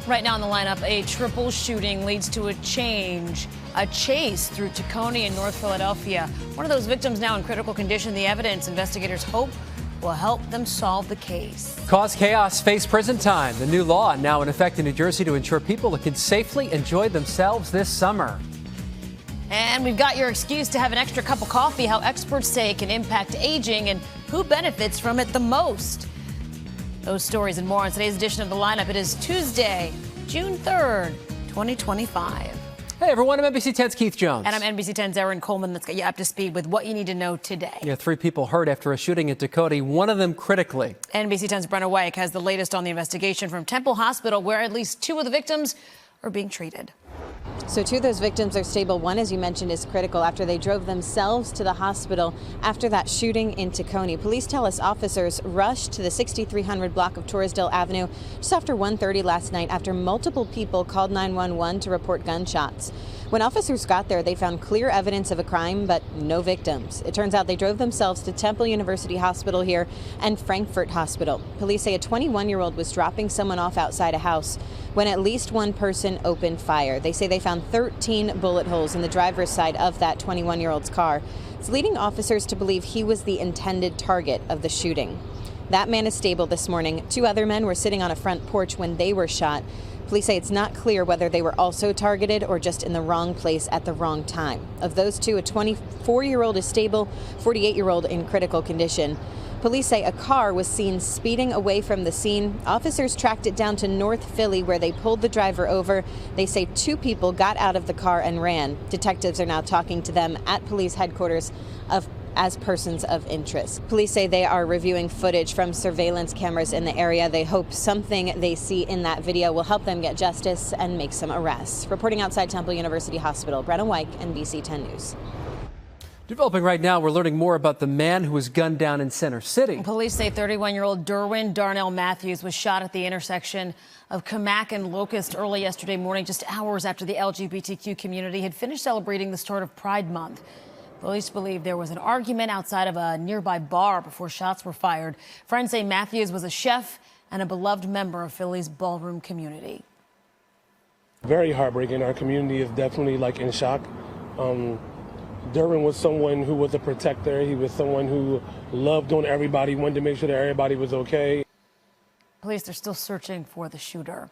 Right now in the lineup, a triple shooting leads to a chase through Tacony in North Philadelphia. One of those victims now in critical condition. The evidence investigators hope will help them solve the case. Cause chaos, face prison time. The new law now in effect in New Jersey to ensure people can safely enjoy themselves this summer. And we've got your excuse to have an extra cup of coffee, how experts say it can impact aging and who benefits from it the most. Those stories and more on today's edition of The Lineup. It is Tuesday, June 3rd, 2025. Hey everyone, I'm NBC 10's Keith Jones. And I'm NBC 10's Erin Coleman. Let's get you up to speed with what you need to know today. Yeah, 3 people hurt after a shooting in Tacony, one of them critically. NBC 10's Breanna Weick has the latest on the investigation from Temple Hospital, where at least 2 of the victims are being treated. So 2 of those victims are stable. One, as you mentioned, is critical after they drove themselves to the hospital after that shooting in Tacony. Police tell us officers rushed to the 6300 block of Torresdale Avenue just after 1:30 last night after multiple people called 911 to report gunshots. When officers got there, they found clear evidence of a crime, but no victims. It turns out they drove themselves to Temple University Hospital here and Frankfurt Hospital. Police say a 21-year-old was dropping someone off outside a house when at least one person opened fire. They say they found 13 bullet holes in the driver's side of that 21-year-old's car. It's leading officers to believe he was the intended target of the shooting. That man is stable this morning. 2 other men were sitting on a front porch when they were shot. Police say it's not clear whether they were also targeted or just in the wrong place at the wrong time. Of those 2, a 24-year-old is stable, 48-year-old in critical condition. Police say a car was seen speeding away from the scene. Officers tracked it down to North Philly, where they pulled the driver over. They say 2 people got out of the car and ran. Detectives are now talking to them at police headquarters as persons of interest. Police say they are reviewing footage from surveillance cameras in the area. They hope something they see in that video will help them get justice and make some arrests. Reporting outside Temple University Hospital, Breanna Weick, NBC 10 News. Developing right now, we're learning more about the man who was gunned down in Center City. Police say 31-year-old Derwin Darnell Matthews was shot at the intersection of Kamak and Locust early yesterday morning, just hours after the LGBTQ community had finished celebrating the start of Pride Month. Police believe there was an argument outside of a nearby bar before shots were fired. Friends say Matthews was a chef and a beloved member of Philly's ballroom community. Very heartbreaking. Our community is definitely in shock. Derwin was someone who was a protector. He was someone who loved on everybody, wanted to make sure that everybody was okay. Police are still searching for the shooter.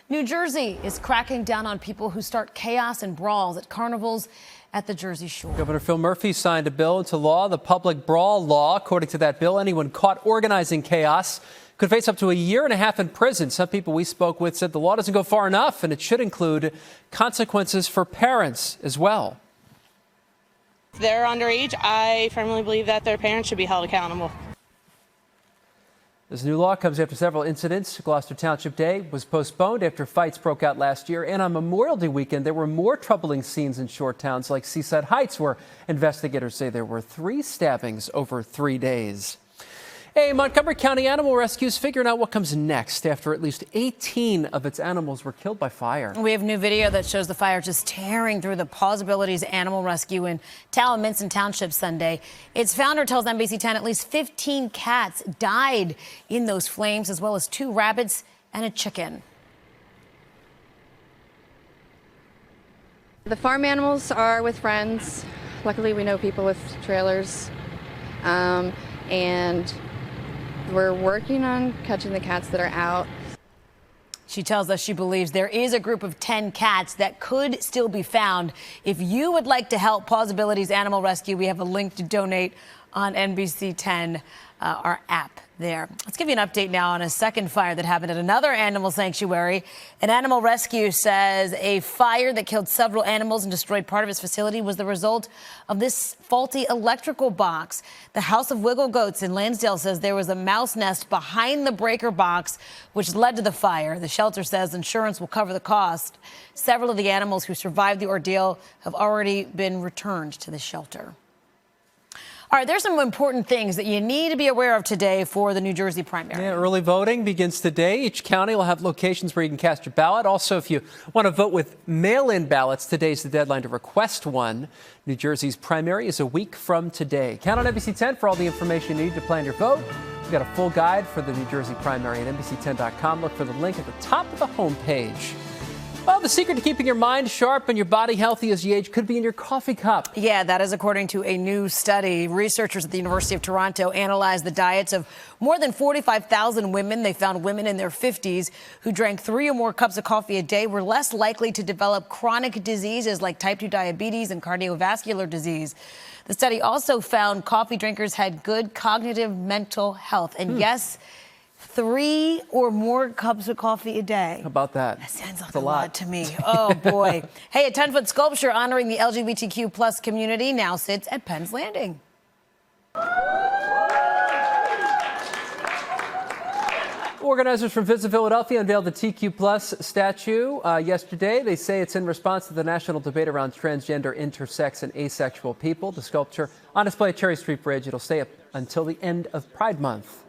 New Jersey is cracking down on people who start chaos and brawls at carnivals at the Jersey Shore. Governor Phil Murphy signed a bill into law, the Public Brawl Law. According to that bill, anyone caught organizing chaos could face up to a year and a half in prison. Some people we spoke with said the law doesn't go far enough, and it should include consequences for parents as well. If they're underage, I firmly believe that their parents should be held accountable. This new law comes after several incidents. Gloucester Township Day was postponed after fights broke out last year. And on Memorial Day weekend, there were more troubling scenes in shore towns like Seaside Heights, where investigators say there were 3 stabbings over 3 days. Hey, Montgomery County Animal Rescue is figuring out what comes next after at least 18 of its animals were killed by fire. We have new video that shows the fire just tearing through the Possibilities Animal Rescue in Talaminson Township Sunday. Its founder tells NBC 10 at least 15 cats died in those flames, as well as 2 rabbits and a chicken. The farm animals are with friends. Luckily, we know people with trailers. And we're working on catching the cats that are out. She tells us she believes there is a group of 10 cats that could still be found. If you would like to help Possibilities Animal Rescue, we have a link to donate on NBC 10, our app there. Let's give you an update now on a second fire that happened at another animal sanctuary. An animal rescue says a fire that killed several animals and destroyed part of its facility was the result of this faulty electrical box. The House of Wiggle Goats in Lansdale says there was a mouse nest behind the breaker box, which led to the fire. The shelter says insurance will cover the cost. Several of the animals who survived the ordeal have already been returned to the shelter. All right, there's some important things that you need to be aware of today for the New Jersey primary. Yeah, early voting begins today. Each county will have locations where you can cast your ballot. Also, if you want to vote with mail-in ballots, today's the deadline to request one. New Jersey's primary is a week from today. Count on NBC 10 for all the information you need to plan your vote. got a full guide for the New Jersey primary at NBC10.com. Look for the link at the top of the homepage. Well, the secret to keeping your mind sharp and your body healthy as you age could be in your coffee cup. Yeah, that is according to a new study. Researchers at the University of Toronto analyzed the diets of more than 45,000 women. They found women in their 50s who drank 3 or more cups of coffee a day were less likely to develop chronic diseases like type 2 diabetes and cardiovascular disease. The study also found coffee drinkers had good cognitive mental health. And yes, 3 or more cups of coffee a day. How about that? That sounds like That's a lot to me. Oh, boy. Hey, a 10-foot sculpture honoring the LGBTQ plus community now sits at Penn's Landing. Organizers from Visit Philadelphia unveiled the TQ Plus statue yesterday. They say it's in response to the national debate around transgender, intersex, and asexual people. The sculpture on display at Cherry Street Bridge. It'll stay up until the end of Pride Month.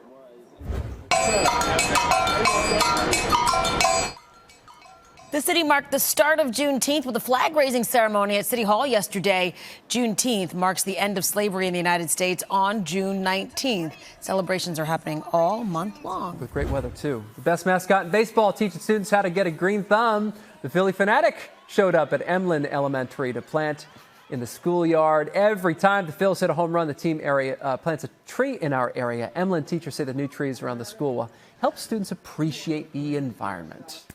The city marked the start of Juneteenth with a flag-raising ceremony at City Hall yesterday. Juneteenth marks the end of slavery in the United States on June 19th. Celebrations are happening all month long. With great weather, too. The best mascot in baseball teaching students how to get a green thumb. The Philly Fanatic showed up at Emlyn Elementary to plant in the schoolyard. Every time the Phils hit a home run, the team plants a tree in our area. Emlyn teachers say the new trees around the school will help students appreciate the environment.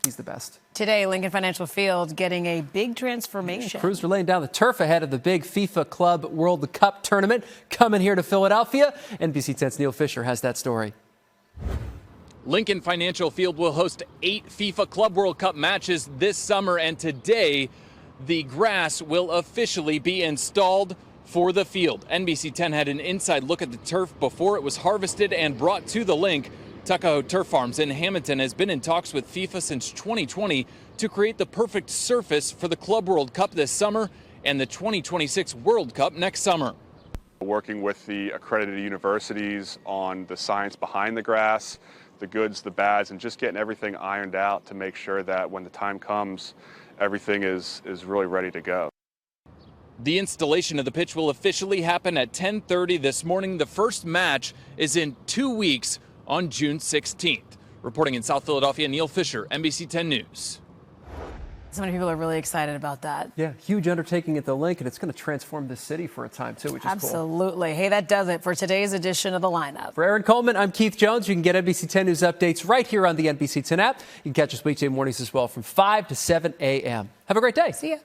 He's the best. Today, Lincoln Financial Field getting a big transformation. Crews are laying down the turf ahead of the big FIFA Club World Cup tournament coming here to Philadelphia. NBC 10's Neil Fisher has that story. Lincoln Financial Field will host 8 FIFA Club World Cup matches this summer, and today the grass will officially be installed for the field. NBC 10 had an inside look at the turf before it was harvested and brought to the link. Tuckahoe Turf Farms in Hamilton has been in talks with FIFA since 2020 to create the perfect surface for the Club World Cup this summer and the 2026 World Cup next summer. Working with the accredited universities on the science behind the grass, the goods, the bads, and just getting everything ironed out to make sure that when the time comes, everything is really ready to go. The installation of the pitch will officially happen at 10:30 this morning. The first match is in 2 weeks on June 16th. Reporting in South Philadelphia, Neil Fisher, NBC 10 News. So many people are really excited about that. Yeah, huge undertaking at the link, and it's going to transform the city for a time, too, which is Absolutely. Cool. Hey, that does it for today's edition of The Lineup. For Erin Coleman, I'm Keith Jones. You can get NBC 10 News updates right here on the NBC 10 app. You can catch us weekday mornings as well from 5 to 7 a.m. Have a great day. See ya.